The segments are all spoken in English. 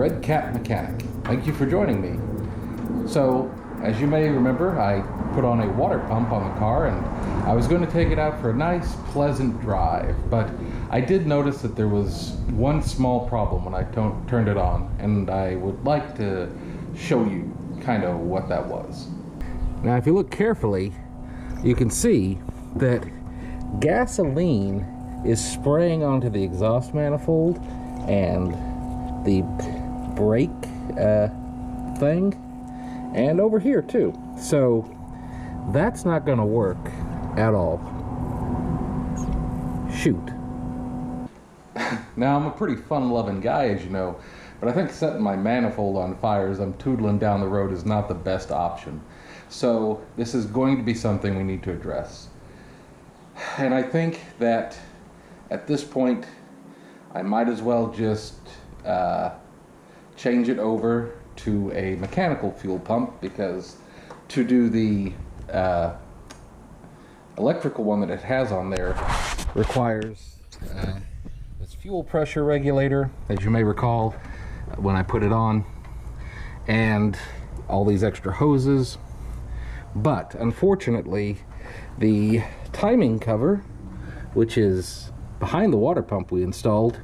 Red Cat Mechanic. Thank you for joining me. So, as you may remember, I put on a water pump on the car and I was going to take it out for a nice, pleasant drive, but I did notice that there was one small problem when I turned it on, and I would like to show you kind of what that was. Now, if you look carefully, you can see that gasoline is spraying onto the exhaust manifold and the brake thing, and over here too. So that's not going to work at all. Shoot. Now, I'm a pretty fun-loving guy, as you know, but I think setting my manifold on fire as I'm tootling down the road is not the best option. So this is going to be something we need to address. And I think that at this point, I might as well just change it over to a mechanical fuel pump, because to do the electrical one that it has on there requires this fuel pressure regulator, as you may recall when I put it on, and all these extra hoses. But unfortunately, the timing cover, which is behind the water pump we installed,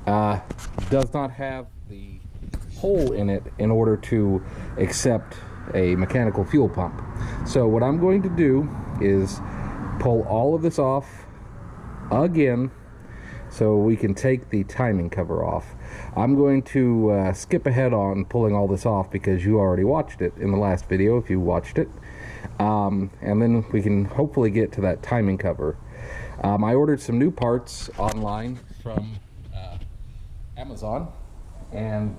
does not have the hole in it in order to accept a mechanical fuel pump. So what I'm going to do is pull all of this off again so we can take the timing cover off. I'm going to skip ahead on pulling all this off because you already watched it in the last video, if you watched it. And then we can hopefully get to that timing cover. I ordered some new parts online from Amazon, and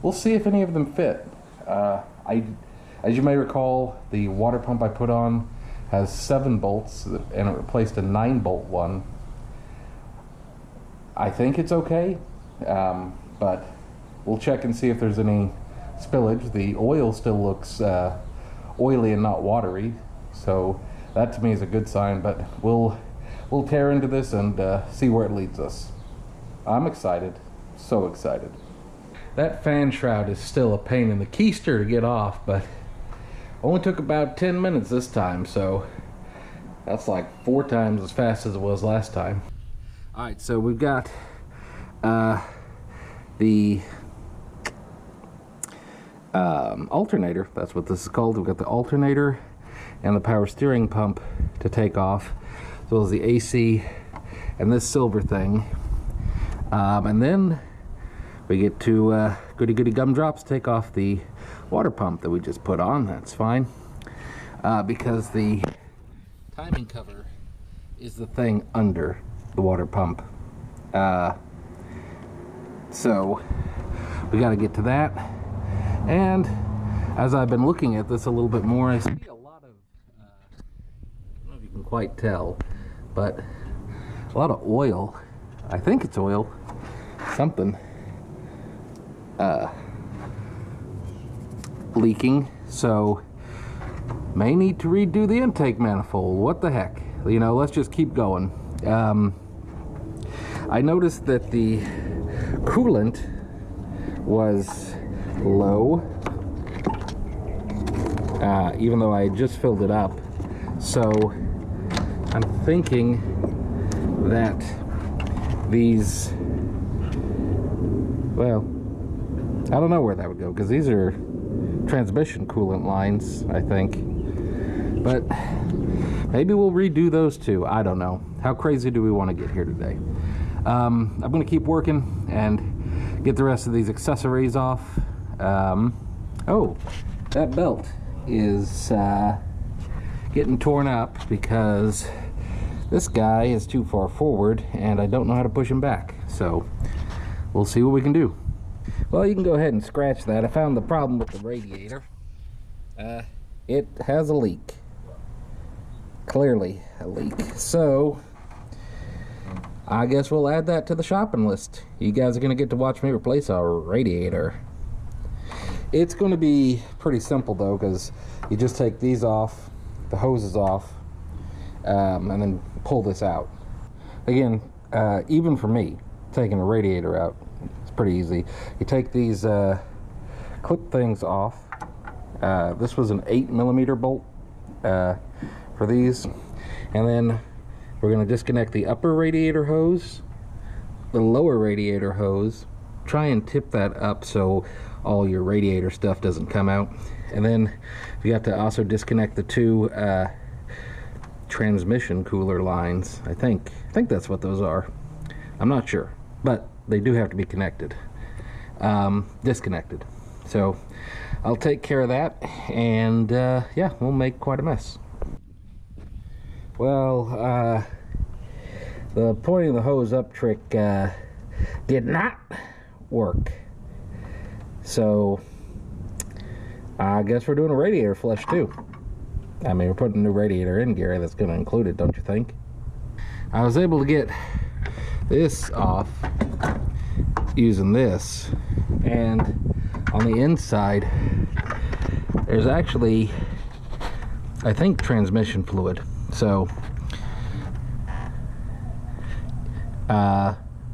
we'll see if any of them fit. As you may recall, the water pump I put on has 7 bolts and it replaced a 9-bolt one. I think it's okay, but we'll check and see if there's any spillage. The oil still looks oily and not watery, so that to me is a good sign, but we'll tear into this and see where it leads us. I'm excited, so excited. That fan shroud is still a pain in the keister to get off, but only took about 10 minutes this time, so that's like 4 times as fast as it was last time. Alright, so we've got the alternator, that's what this is called. We've got the alternator and the power steering pump to take off, as well as the AC and this silver thing. And then we get to goody goody gumdrops, take off the water pump that we just put on. That's fine, because the timing cover is the thing under the water pump. So we got to get to that. And as I've been looking at this a little bit more, I see a lot of I don't know if you can quite tell, but a lot of oil. I think it's oil, something leaking, so may need to redo the intake manifold. What the heck, you know, let's just keep going. I noticed that the coolant was low, even though I had just filled it up, so I'm thinking that these, well, I don't know where that would go, because these are transmission coolant lines, I think, but maybe we'll redo those too. I don't know. How crazy do we want to get here today? I'm going to keep working and get the rest of these accessories off. Oh, that belt is getting torn up because this guy is too far forward and I don't know how to push him back. So we'll see what we can do. Well, you can go ahead and scratch that. I found the problem with the radiator. It has a leak. Clearly a leak. So I guess we'll add that to the shopping list. You guys are going to get to watch me replace our radiator. It's going to be pretty simple though, because you just take these off, the hoses off, and then pull this out. Again, even for me, taking a radiator out, it's pretty easy. You take these clip things off. This was an 8mm bolt for these, and then we're going to disconnect the upper radiator hose, the lower radiator hose. Try and tip that up so all your radiator stuff doesn't come out. And then you have to also disconnect the two transmission cooler lines. I think that's what those are. I'm not sure, but they do have to be connected, disconnected. So I'll take care of that, and yeah, we'll make quite a mess. Well, the pointing the hose up trick did not work. So I guess we're doing a radiator flush too. I mean, we're putting a new radiator in, Gary. That's going to include it, don't you think? I was able to get this off using this, and on the inside there's actually, I think, transmission fluid. So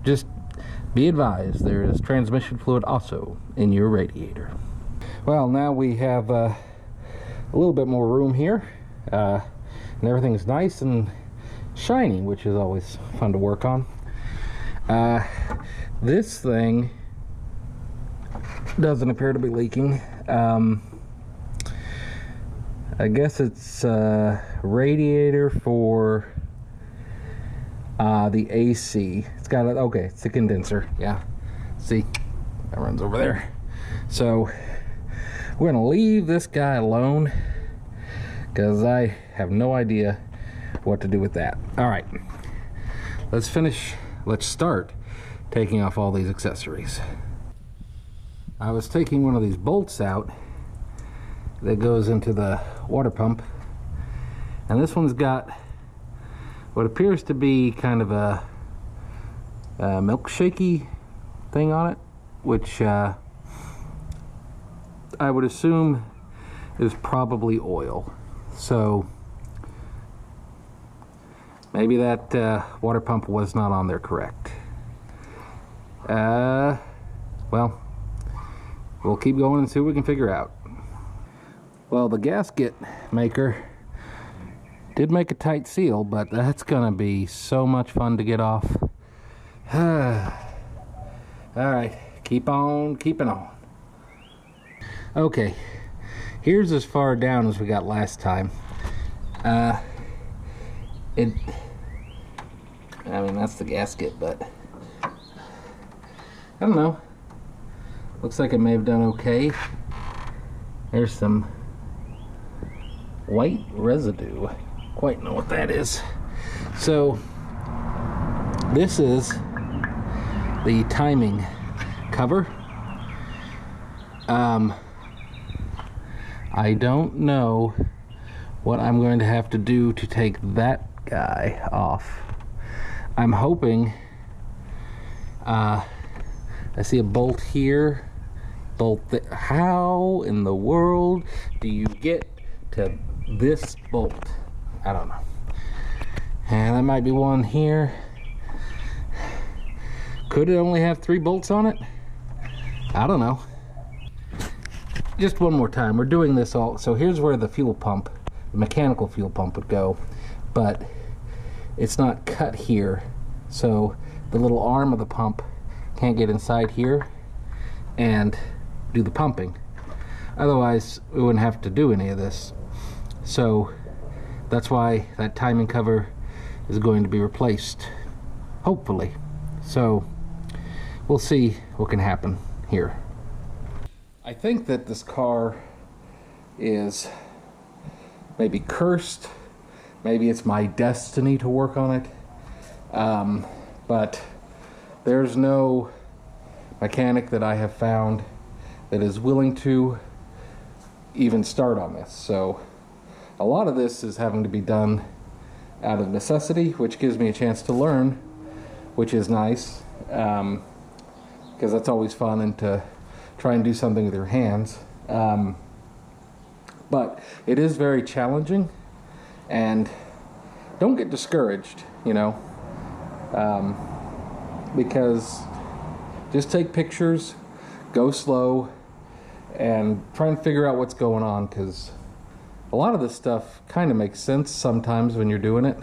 just be advised, there is transmission fluid also in your radiator. Well, now we have a little bit more room here, and everything's nice and shiny, which is always fun to work on. This thing doesn't appear to be leaking. I guess it's a radiator for the AC. It's got a, okay, it's a condenser. Yeah, see, that runs over there. So we're gonna leave this guy alone because I have no idea what to do with that. All right, let's start taking off all these accessories. I was taking one of these bolts out that goes into the water pump, and this one's got what appears to be kind of a milkshakey thing on it, which I would assume is probably oil. So maybe that water pump was not on there correct. Well, we'll keep going and see what we can figure out. Well, the gasket maker did make a tight seal, but that's gonna be so much fun to get off. All right, keep on keeping on. Okay, here's as far down as we got last time. I mean, that's the gasket, but I don't know. Looks like it may have done okay. There's some white residue. Quite know what that is. So this is the timing cover. I don't know what I'm going to have to do to take that guy off. I'm hoping I see a bolt here, bolt there. How in the world do you get to this bolt? I don't know. And there might be one here. Could it only have 3 bolts on it? I don't know. Just one more time, we're doing this all. So here's where the fuel pump, the mechanical fuel pump, would go, but it's not cut here, so the little arm of the pump can't get inside here and do the pumping. Otherwise we wouldn't have to do any of this. So that's why that timing cover is going to be replaced, hopefully. So we'll see what can happen here. I think that this car is maybe cursed. Maybe it's my destiny to work on it. But there's no mechanic that I have found that is willing to even start on this. So a lot of this is having to be done out of necessity, which gives me a chance to learn, which is nice, because that's always fun, and to try and do something with your hands. But it is very challenging, and don't get discouraged, you know, because just take pictures, go slow, and try and figure out what's going on, because a lot of this stuff kind of makes sense sometimes when you're doing it.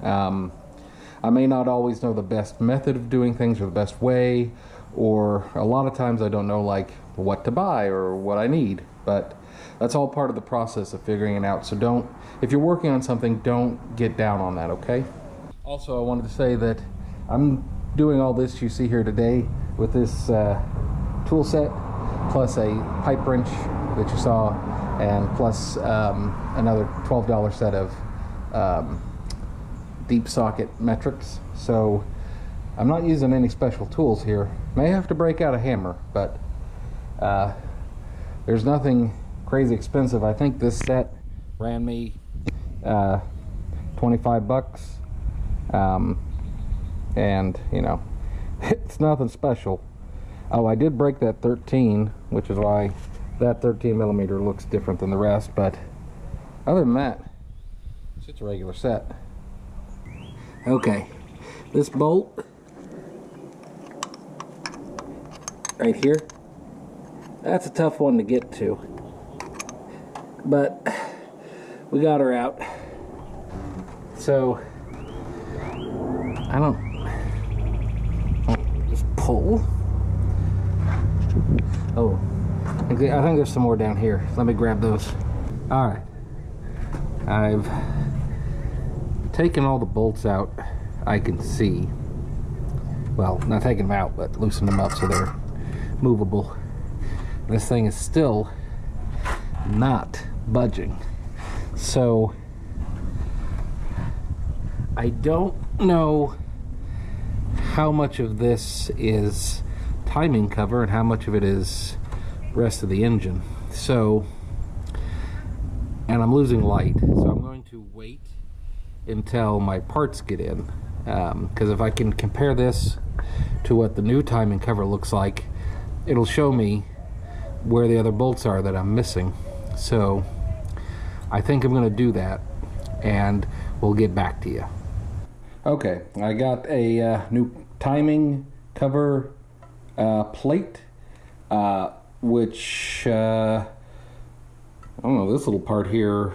I may not always know the best method of doing things or the best way, or a lot of times I don't know like what to buy or what I need, but that's all part of the process of figuring it out. So if you're working on something, don't get down on that, okay? Also, I wanted to say that I'm doing all this you see here today with this tool set, plus a pipe wrench that you saw, and plus another $12 set of deep socket metrics. So I'm not using any special tools here. May have to break out a hammer, but there's nothing crazy expensive. I think this set ran me 25 bucks, and you know, it's nothing special. Oh, I did break that 13, which is why that 13 millimeter looks different than the rest, but other than that, it's just a regular set. Okay, this bolt right here, that's a tough one to get to, but we got her out. So I'll just pull. Oh, I think there's some more down here. Let me grab those. All right, I've taken all the bolts out I can see. Well, not taking them out, but loosen them up so they're movable. This thing is still not budging. So I don't know how much of this is timing cover and how much of it is rest of the engine. So, and I'm losing light, so I'm going to wait until my parts get in, because if I can compare this to what the new timing cover looks like, it'll show me where the other bolts are that I'm missing. So I think I'm going to do that, and we'll get back to you. Okay, I got a new timing cover plate, which I don't know, this little part here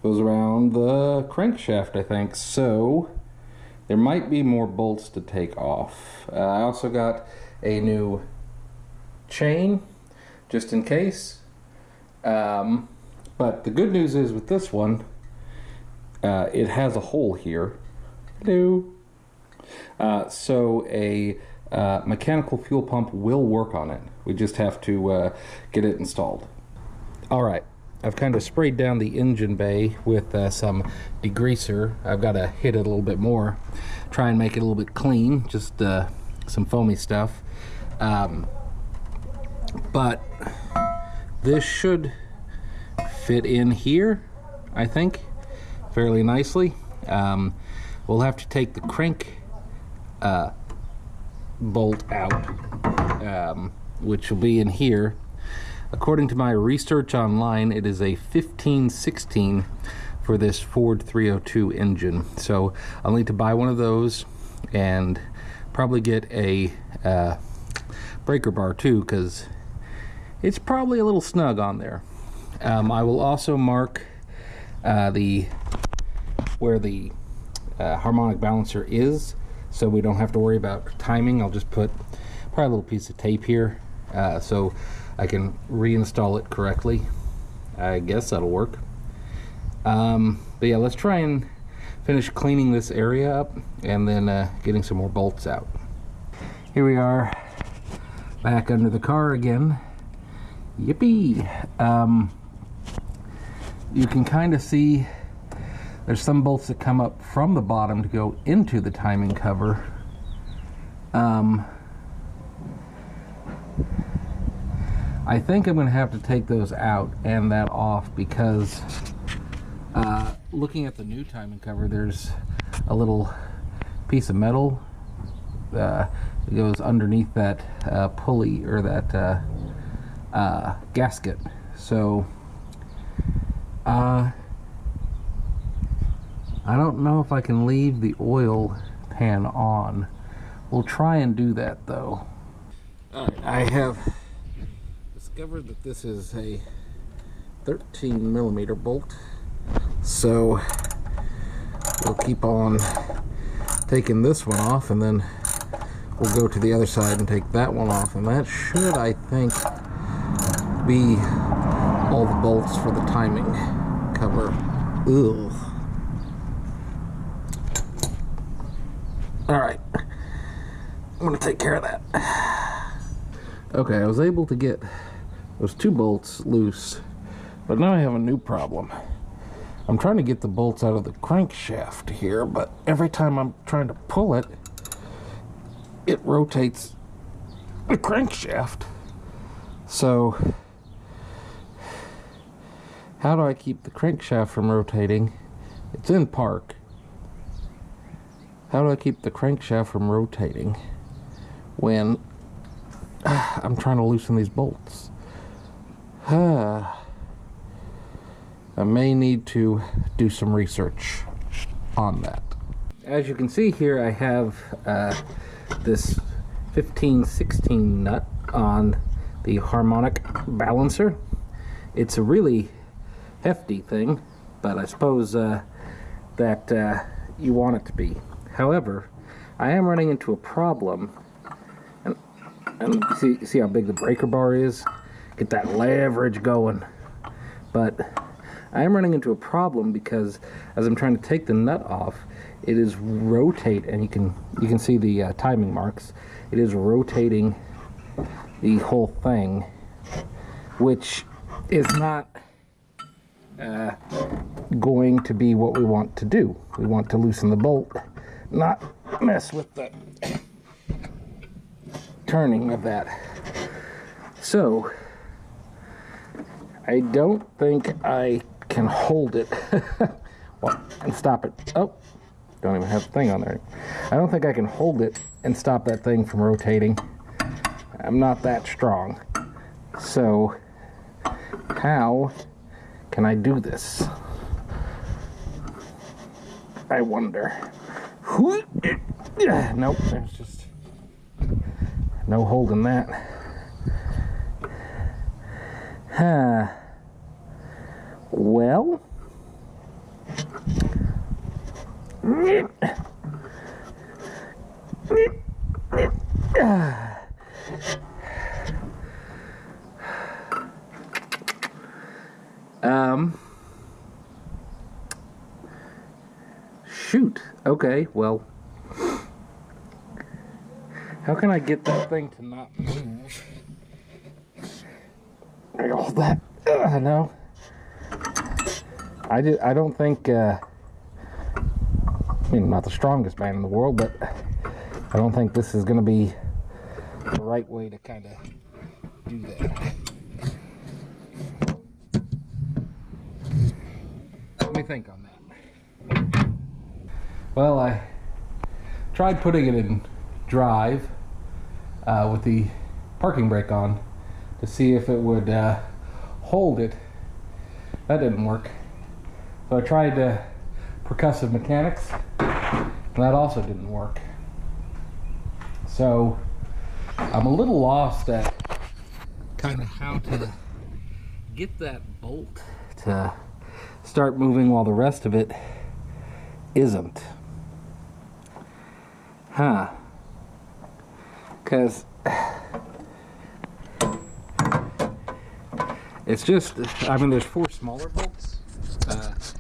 goes around the crankshaft, I think, so there might be more bolts to take off. I also got a new chain just in case, but the good news is with this one, it has a hole here. Hello. So a mechanical fuel pump will work on it. We just have to get it installed. Alright, I've kind of sprayed down the engine bay with some degreaser. I've got to hit it a little bit more, try and make it a little bit clean, just some foamy stuff. But this should fit in here, I think, fairly nicely. We'll have to take the crank bolt out, which will be in here. According to my research online, it is a 15/16 for this Ford 302 engine. So I'll need to buy one of those and probably get a breaker bar too, because it's probably a little snug on there. I will also mark where the harmonic balancer is, so we don't have to worry about timing. I'll just put probably a little piece of tape here so I can reinstall it correctly. I guess that'll work. But yeah, let's try and finish cleaning this area up and then getting some more bolts out. Here we are back under the car again. Yippee! You can kind of see there's some bolts that come up from the bottom to go into the timing cover. I think I'm going to have to take those out and that off, because looking at the new timing cover, there's a little piece of metal that goes underneath that pulley, or that gasket. So I don't know if I can leave the oil pan on. We'll try and do that though. Alright, I have discovered that this is a 13mm bolt, so we'll keep on taking this one off, and then we'll go to the other side and take that one off, and that should, I think, be all the bolts for the timing cover. Ugh. Alright, I'm gonna take care of that. Okay, I was able to get those two bolts loose, but now I have a new problem. I'm trying to get the bolts out of the crankshaft here, but every time I'm trying to pull it, it rotates the crankshaft. So, how do I keep the crankshaft from rotating? It's in park. How do I keep the crankshaft from rotating when I'm trying to loosen these bolts? I may need to do some research on that. As you can see here, I have this 15/16 nut on the harmonic balancer. It's a really hefty thing, but I suppose that you want it to be. However, I am running into a problem, and see how big the breaker bar is? Get that leverage going. But I am running into a problem because as I'm trying to take the nut off, it is rotate, and you can see the timing marks. It is rotating the whole thing, which is not going to be what we want to do. We want to loosen the bolt, not mess with the turning of that. So I don't think I can hold it well, and stop it. Oh, don't even have the thing on there. I don't think I can hold it and stop that thing from rotating. I'm not that strong. So how can I do this? I wonder. Nope, there's just no holding that. Well, shoot. Okay, well, how can I get that thing to not move? I hold that. No. I don't think, I mean, I'm not the strongest man in the world, but I don't think this is going to be the right way to kind of do that. Let me think on that. Well, I tried putting it in drive with the parking brake on to see if it would hold it. That didn't work. So I tried percussive mechanics, and that also didn't work. So I'm a little lost at kind of how to get that bolt to start moving while the rest of it isn't. Because it's just, I mean, there's 4 smaller bolts, but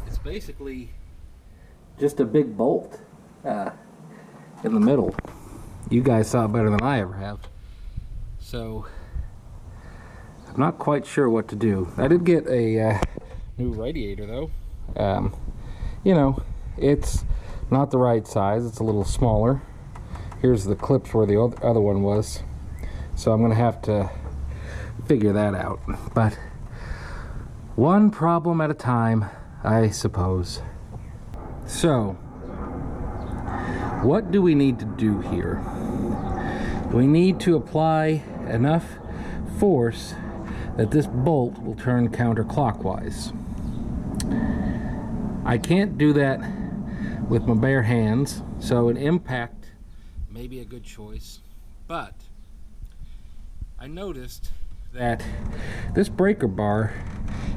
it's basically just a big bolt in the middle. You guys saw it better than I ever have. So I'm not quite sure what to do. I did get a new radiator though. You know, it's not the right size. It's a little smaller. Here's the clips where the other one was. So I'm gonna have to figure that out. But one problem at a time, I suppose. So what do we need to do here? We need to apply enough force that this bolt will turn counterclockwise. I can't do that with my bare hands, so an impact may be a good choice. but I noticed that this breaker bar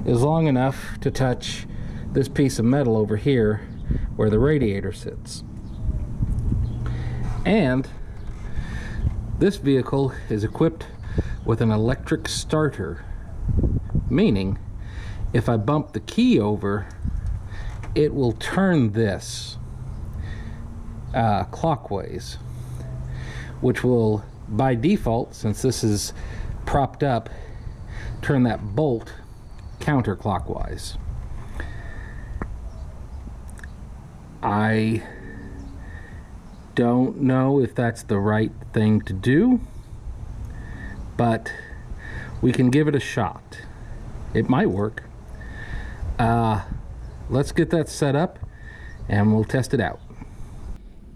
is long enough to touch this piece of metal over here where the radiator sits. And this vehicle is equipped with an electric starter, meaning if I bump the key over, it will turn this clockwise, which will, by default, since this is propped up, turn that bolt counterclockwise. I don't know if that's the right thing to do, but we can give it a shot. It might work. Let's get that set up and we'll test it out.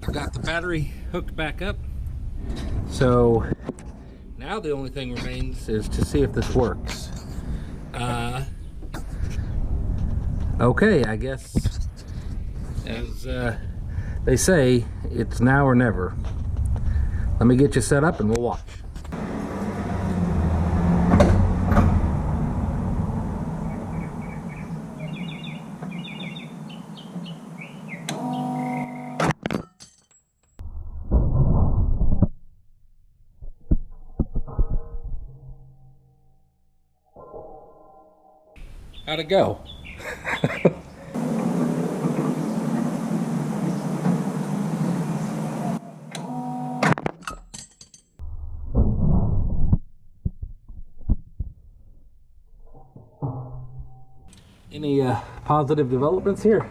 I've got the battery hooked back up, so now the only thing remains is to see if this works. Okay, I guess as they say, it's now or never. Let me get you set up and we'll watch. How'd it go? Any positive developments here?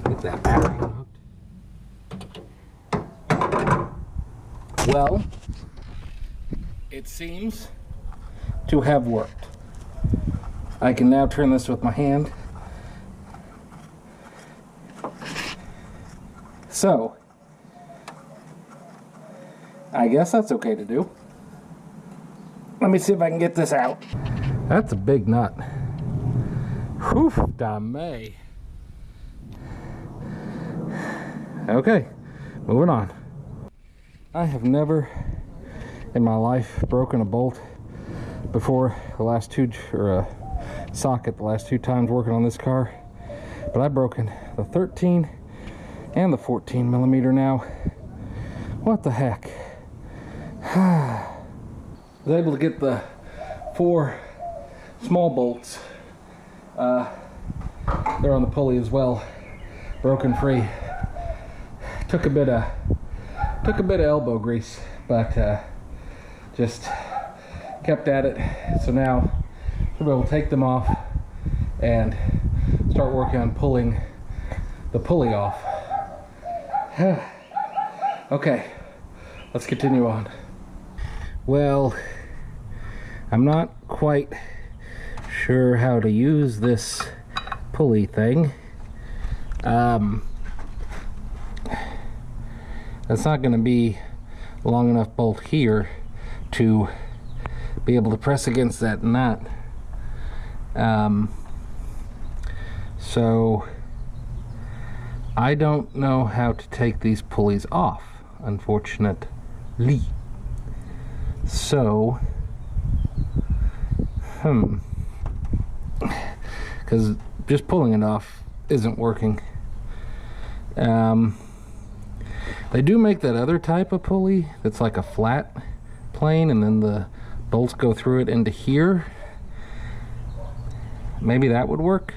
Get that battery hooked. Well, it seems to have worked. I can now turn this with my hand. So, I guess that's okay to do. Let me see if I can get this out. That's a big nut. Whew, damn. Okay, moving on. I have never in my life broken a bolt before the last two, or a socket the last 2 times working on this car, but I've broken the 13 and the 14 millimeter now. What the heck? I was able to get the 4 small bolts, they're on the pulley as well, broken free. Took a bit of elbow grease, but just kept at it. So now we'll take them off and start working on pulling the pulley off. Okay, let's continue on. Well, I'm not quite sure how to use this pulley thing. That's not going to be long enough bolt here to be able to press against that nut. So I don't know how to take these pulleys off, unfortunately. So because just pulling it off isn't working. They do make that other type of pulley that's like a flat plane and then the bolts go through it into here. Maybe that would work.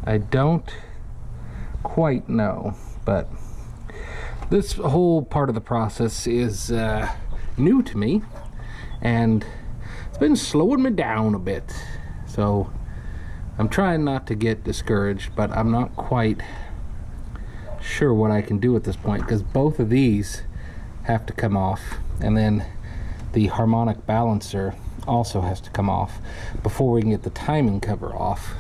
I don't quite know, but this whole part of the process is new to me and it's been slowing me down a bit. So I'm trying not to get discouraged, but I'm not quite sure what I can do at this point, because both of these have to come off, and then the harmonic balancer also has to come off before we can get the timing cover off.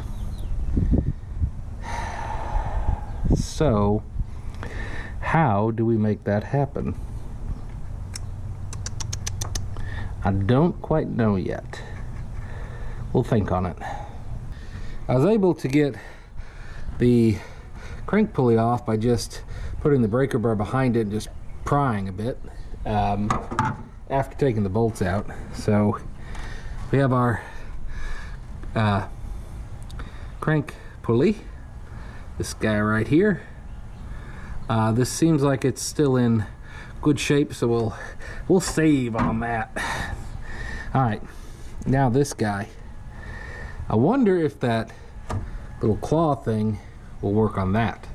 how do we make that happen? I don't quite know yet. We'll think on it. I was able to get the crank pulley off by just putting the breaker bar behind it and just prying a bit after taking the bolts out. So we have our crank pulley, this guy right here. This seems like it's still in good shape, so we'll save on that. All right, now this guy. I wonder if that little claw thing will work on that.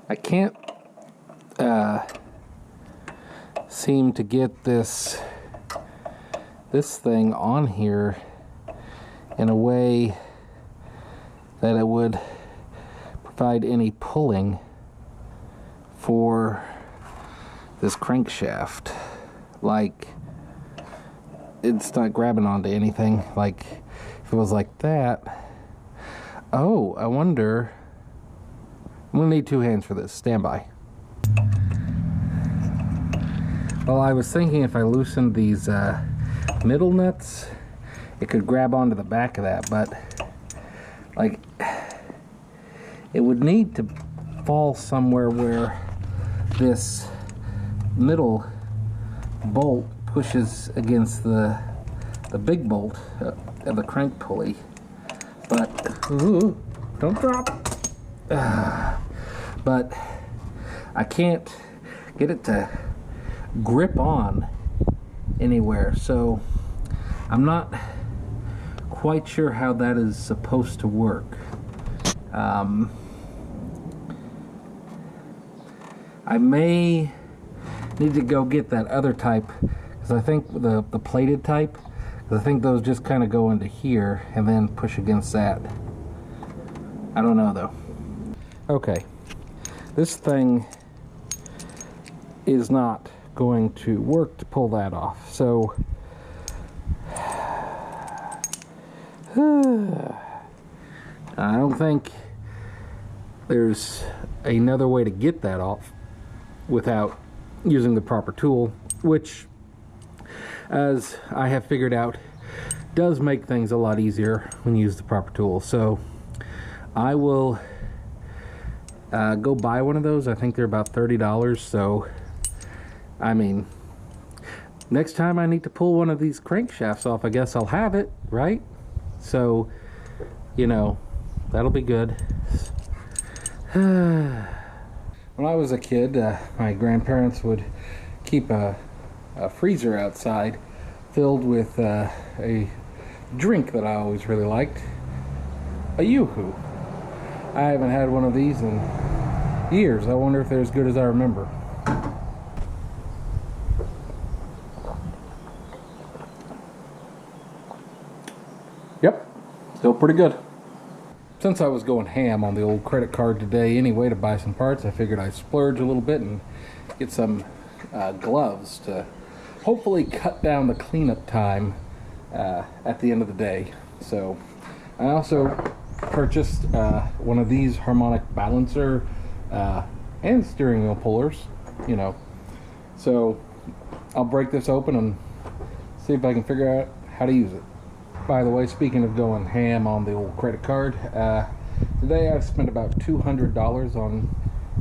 I can't seem to get this thing on here in a way that it would provide any pulling for this crankshaft. Like, it's not grabbing onto anything. Like, if it was like that. Oh, I wonder. I'm gonna need 2 hands for this. Stand by. Well, I was thinking if I loosened these middle nuts, it could grab onto the back of that, but like, it would need to fall somewhere where this middle bolt pushes against the big bolt of the crank pulley. But ooh, don't drop. But I can't get it to grip on anywhere, so I'm not quite sure how that is supposed to work. I may need to go get that other type, because I think the plated type, because I think those just kind of go into here and then push against that. I don't know though. Okay, this thing is not going to work to pull that off, so I don't think there's another way to get that off without using the proper tool, which, as I have figured out, does make things a lot easier when you use the proper tool. So I will go buy one of those. I think they're about $30, so I mean, next time I need to pull one of these crankshafts off, I guess I'll have it, right? So, you know, that'll be good. When I was a kid, my grandparents would keep a freezer outside filled with a drink that I always really liked, a Yoo-hoo. I haven't had one of these in years. I wonder if they're as good as I remember. Yep, still pretty good. Since I was going ham on the old credit card today anyway to buy some parts, I figured I'd splurge a little bit and get some gloves to hopefully cut down the cleanup time at the end of the day. So I also purchased one of these harmonic balancer and steering wheel pullers, you know. So I'll break this open and see if I can figure out how to use it. By the way, speaking of going ham on the old credit card, today I've spent about $200 on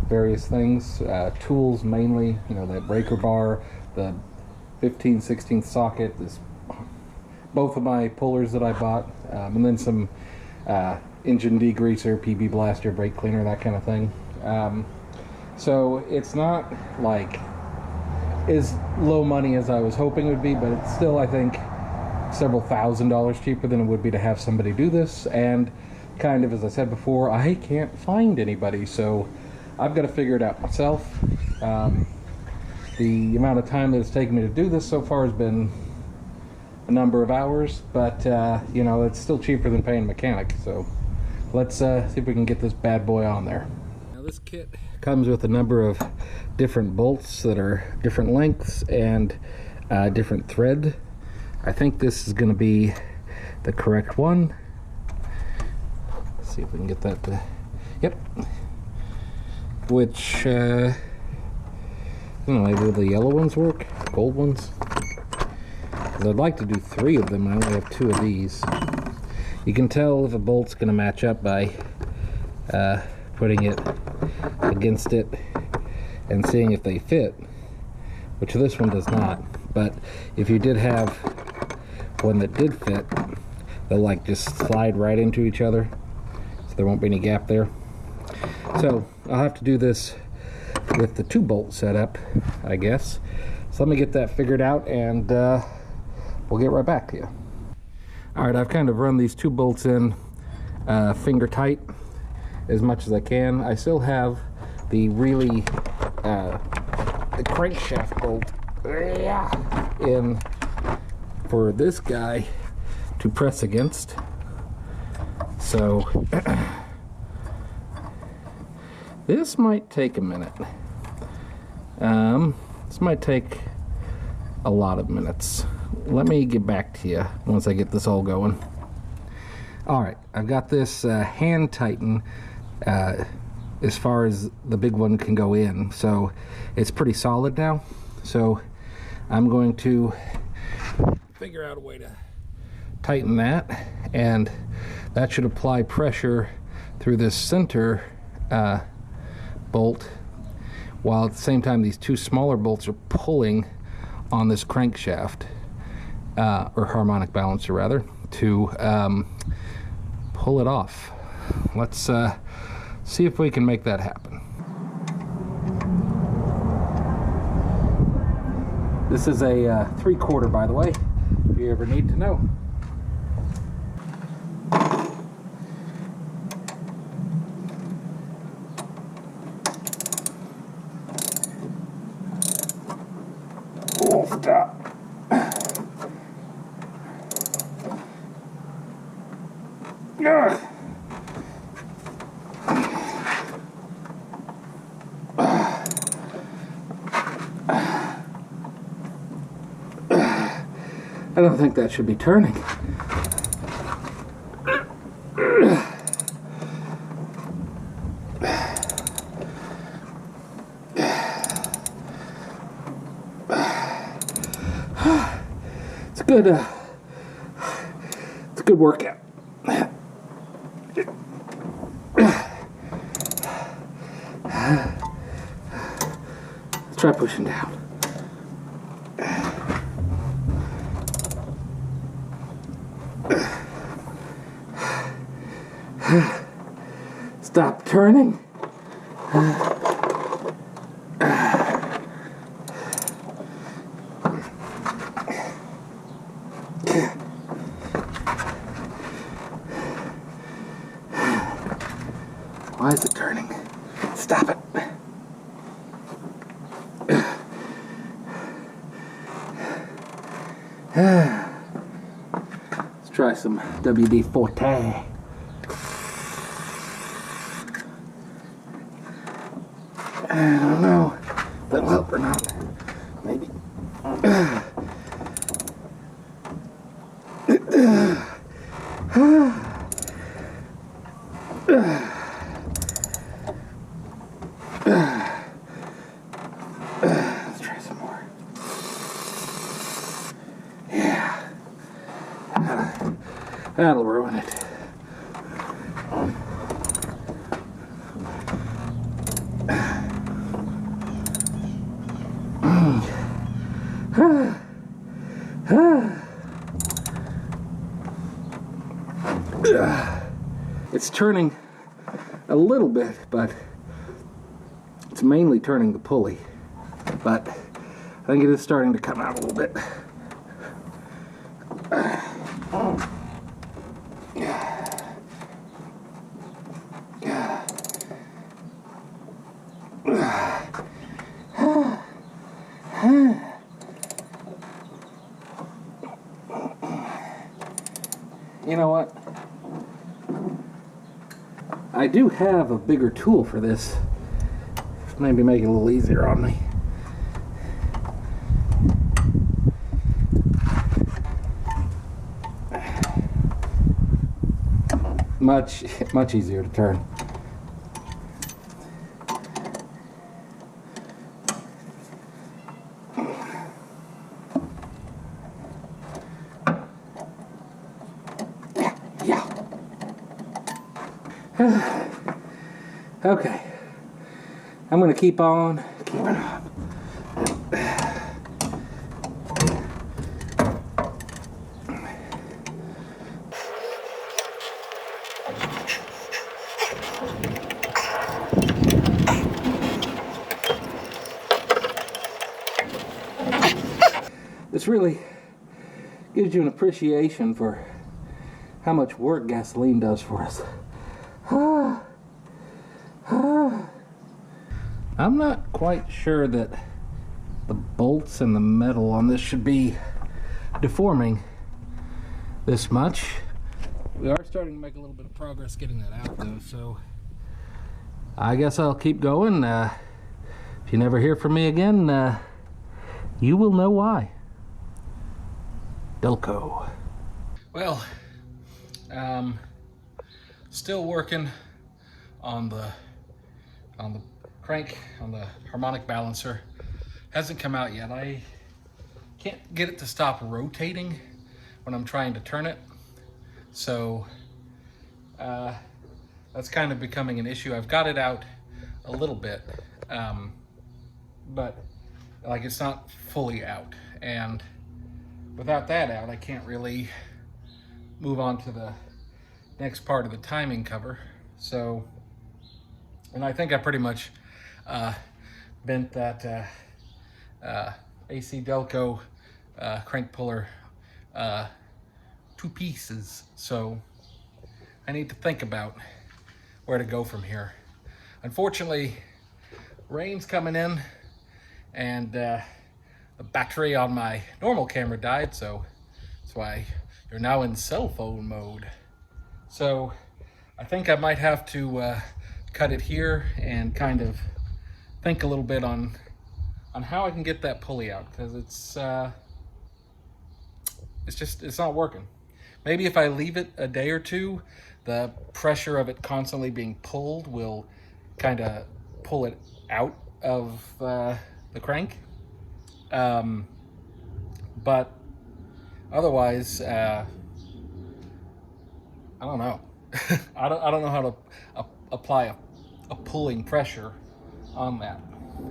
various things, tools mainly, you know, that breaker bar, the 15/16 socket, both of my pullers that I bought, and then some engine degreaser, PB blaster, brake cleaner, that kind of thing. So it's not like as low money as I was hoping it would be, but it's still, I think, several $1,000s cheaper than it would be to have somebody do this. And kind of, as I said before, I can't find anybody, so I've got to figure it out myself. The amount of time that it's taken me to do this so far has been a number of hours, but you know, it's still cheaper than paying a mechanic. So let's see if we can get this bad boy on there. Now this kit comes with a number of different bolts that are different lengths and different thread. I think this is going to be the correct one. Let's see if we can get that to, yep. Which, I don't know, maybe the yellow ones work? Gold ones? 'Cause I'd like to do 3 of them. I only have 2 of these. You can tell if a bolt's going to match up by putting it against it and seeing if they fit, which this one does not. But if you did have one that did fit, they'll like just slide right into each other, so there won't be any gap there. So I'll have to do this with the 2 bolt setup, I guess. So let me get that figured out, and we'll get right back to you. Alright, I've kind of run these 2 bolts in finger tight as much as I can. I still have the really the crankshaft bolt in for this guy to press against. So this might take a minute. This might take a lot of minutes. Let me get back to you once I get this all going. Alright, I've got this hand tighten as far as the big one can go in, so it's pretty solid now. So I'm going to figure out a way to tighten that, and that should apply pressure through this center bolt, while at the same time these 2 smaller bolts are pulling on this crankshaft, or harmonic balancer rather, to pull it off. Let's see if we can make that happen. This is a 3/4, by the way, if you ever need to know. Oh, stop. Ugh. I don't think that should be turning. It's a good workout. Let's try pushing down. Stop turning. Why is it turning? Stop it. Let's try some WD-40. I don't know if that'll help or not. Maybe. Let's try some more. Yeah. That'll ruin it. It's turning a little bit, but it's mainly turning the pulley. But I think it is starting to come out a little bit. You know what? I do have a bigger tool for this. Maybe make it a little easier on me. much easier to turn. Okay, I'm gonna keep on keeping on. This really gives you an appreciation for how much work gasoline does for us. I'm not quite sure that the bolts and the metal on this should be deforming this much. We are starting to make a little bit of progress getting that out though, so I guess I'll keep going. If you never hear from me again, you will know why. Delco. Well, still working on the crank, on the harmonic balancer. Hasn't come out yet. I can't get it to stop rotating when I'm trying to turn it. So that's kind of becoming an issue. I've got it out a little bit, but like it's not fully out. And without that out, I can't really move on to the next part of the timing cover. So, and I think I pretty much bent that AC Delco crank puller to pieces. So I need to think about where to go from here. Unfortunately, rain's coming in, and the battery on my normal camera died, so that's why you're now in cell phone mode. So I think I might have to cut it here and kind of think a little bit on how I can get that pulley out, because it's not working. Maybe if I leave it a day or two, the pressure of it constantly being pulled will kind of pull it out of the crank. But otherwise, I don't know. I don't know how to apply a pulling pressure on that.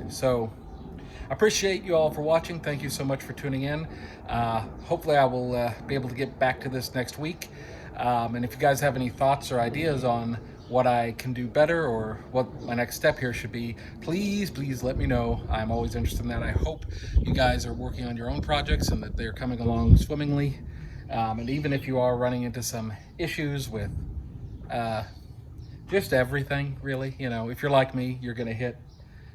So I appreciate you all for watching. Thank you so much for tuning in. Hopefully I will be able to get back to this next week. And if you guys have any thoughts or ideas on what I can do better or what my next step here should be, please let me know. I'm always interested in that. I hope you guys are working on your own projects and that they're coming along swimmingly. And even if you are running into some issues with just everything, really, you know, if you're like me, you're gonna hit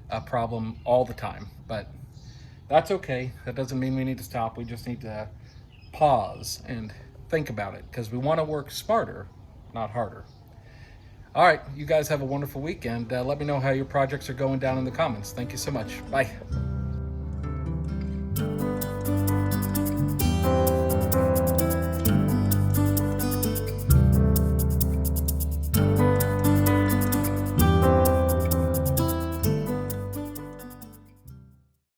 a problem all the time, but that's okay. That doesn't mean we need to stop. We just need to pause and think about it, because we want to work smarter, not harder. All right, you guys have a wonderful weekend. Let me know how your projects are going down in the comments. Thank you so much. Bye.